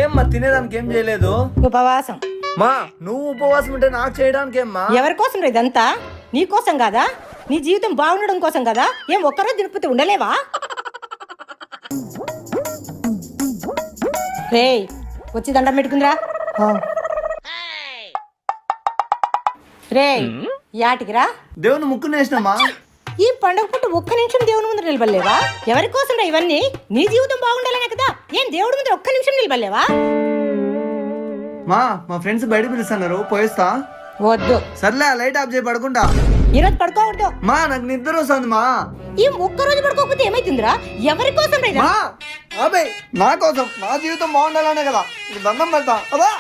ఏమ్మా తినేదానికి ఏం చేయలేదు? ఉపవాసం. మా నువ్వు ఉపవాసం ఉంటే నాకు చేయడానికి ఏమ్మా? ఎవరి కోసం రా ఇదంతా? నీ కోసం కాదా? నీ జీవితం బాగుండడం కోసం కదా? ఏం ఒక్కరోజు తిరుపతి ఉండలేవా? రే వచ్చి దండం పెట్టుకుందిరా. రే యాటికిరా? దేవుని ముక్కు నేసినమ్మా. ఈ పండుగ పుట్టు ఒక్క నిమిషం దేవుని ముందు నిలబడలేవా? ఎవరి కోసం రా ఇవన్నీ? నీ జీవితం బాగుండాలనే కదా? ఏం దేవుడి ముందు ఒక్క నిమిషం నిలబడలేవా? మా ఫ్రెండ్స్ బయట పిలుస్తున్నారు, పోయిస్తా. వద్దు. సర్లే లైట్ ఆఫ్ చేయి, పడుకుంటా. ఈరోజు పడుకోవద్దు. మా నాకు నిద్ర వస్తుంది మా. ఈ ఒక్కరోజు పడుకోకపోతే ఏమైతుందిరా? ఎవరి కోసం రా? మా అబే నా కోసం, నా జీవితం బాగుండాలనే కదా దండం పెడతా. అదా